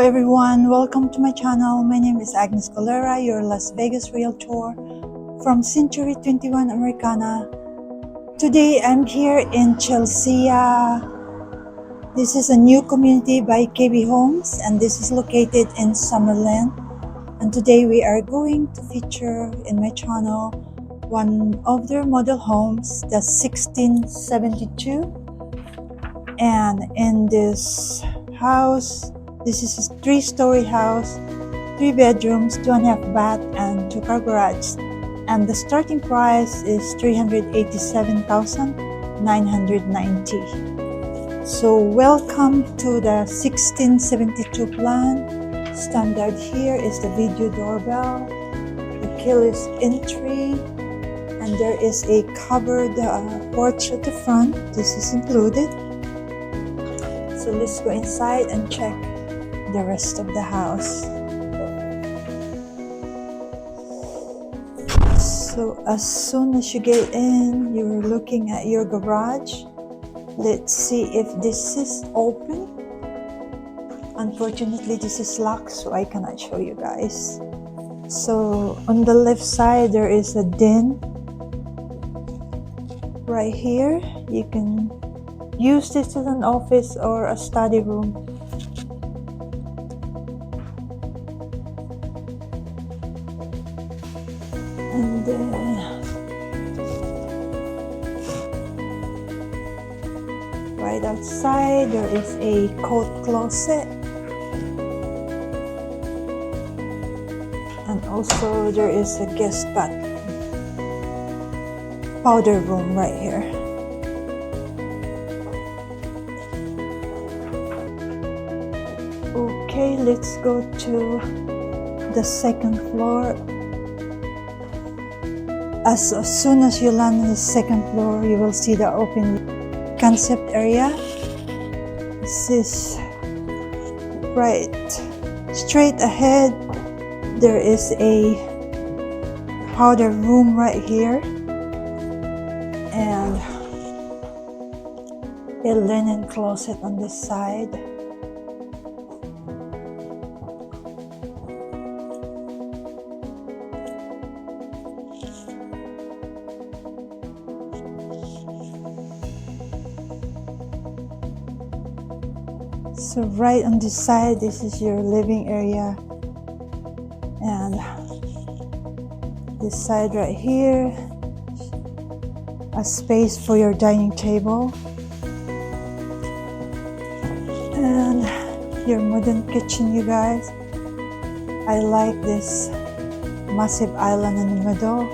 everyone, welcome to my channel. My name is Agnes Collera, your Las Vegas realtor from Century 21 Americana. Today I'm here in Chelsea. This is a new community by KB Homes and this is located in SUMMERLIN. And today we are going to feature in my channel one of their model homes, the 1672. And in this house, this is a 3-story house, 3 bedrooms, 2.5 bath, and 2-car garage. And the starting price is $387,990. So welcome to the 1672 plan. Standard here is the video doorbell, the keyless entry, and there is a covered porch at the front. This is included. So let's go inside and check the rest of the house. So as soon as you get in, you're looking at your garage. Let's see if this is open. Unfortunately, this is locked, so I cannot show you guys. So on the left side, there is a den. Right here, you can use this as an office or a study room. And then right outside there is a coat closet, and also there is a guest bathroom, powder room right here. Okay, let's go to the second floor. As soon as you land on the second floor, you will see the open concept area. This is right straight ahead. There is a powder room right here and a linen closet on this side. So right on this side, this is your living area, and this side right here, a space for your dining table, and your modern kitchen, you guys. I like this massive island in the middle.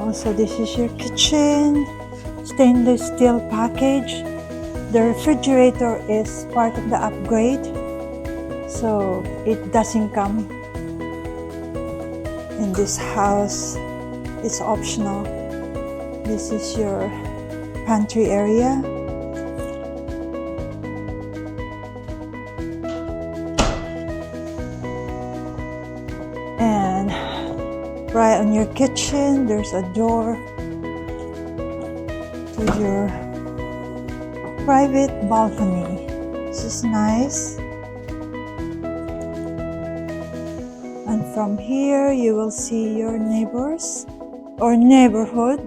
Also, this is your kitchen, stainless steel package. The refrigerator is part of the upgrade, so it doesn't come in this house. It's optional. This is your pantry area. And right on your kitchen, there's a door to your private balcony. This is nice. And from here you will see your neighbors or neighborhood.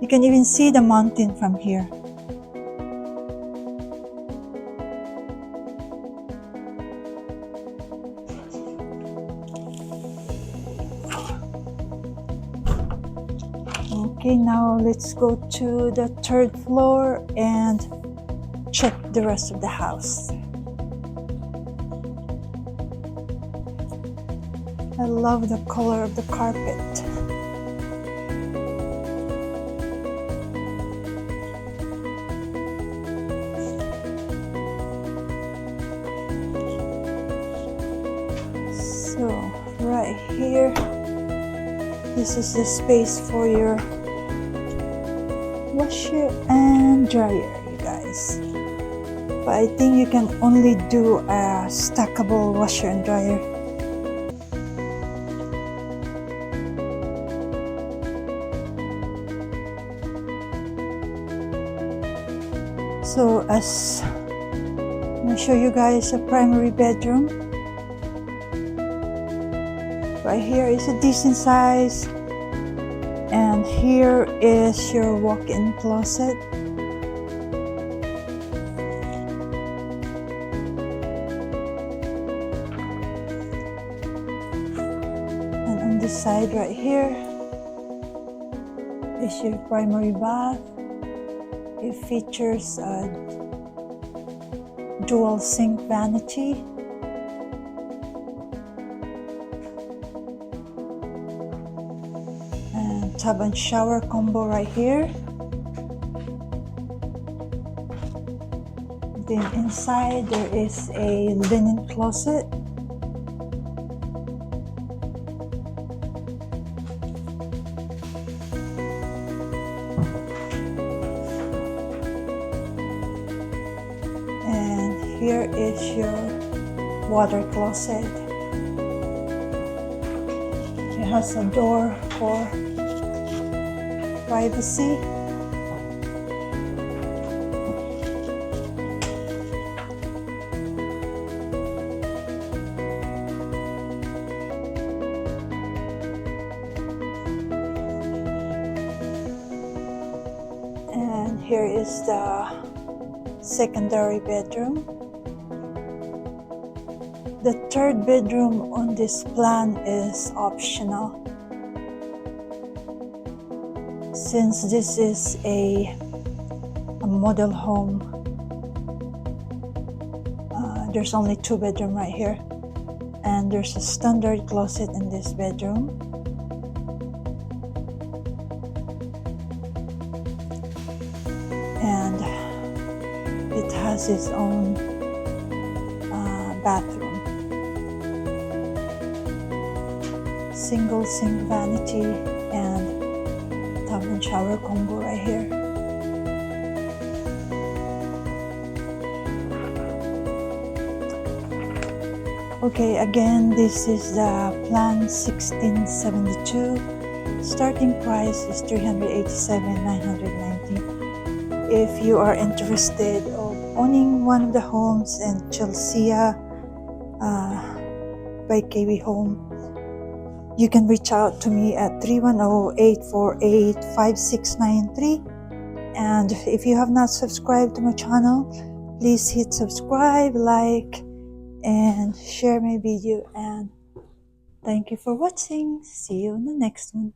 You can even see the mountain from here. Okay, now let's go to the 3rd floor and check the rest of the house. I love the color of the carpet. So right here, this is the space for your washer and dryer, you guys. But I think you can only do a stackable washer and dryer. So as I'm gonna show you guys a primary bedroom. Right here is a decent size, and here is your walk-in closet. And on this side right here is your primary bath. It features a dual sink vanity. And tub and shower combo right here. Then inside there is a linen closet. Here is your water closet. It has a door for privacy. And here is the secondary bedroom. The third bedroom on this plan is optional. Since this is a model home, there's only 2 bedrooms right here, and there's a standard closet in this bedroom. And it has its own bathroom. Single sink vanity and tub and shower combo right here. Okay, again, this is the plan 1672. Starting price is $387,990. If you are interested of owning one of the homes in Chelsea by KB Home, you can reach out to me at 310-848-5693. And if you have not subscribed to my channel, please hit subscribe, like, and share my video. And thank you for watching. See you in the next one.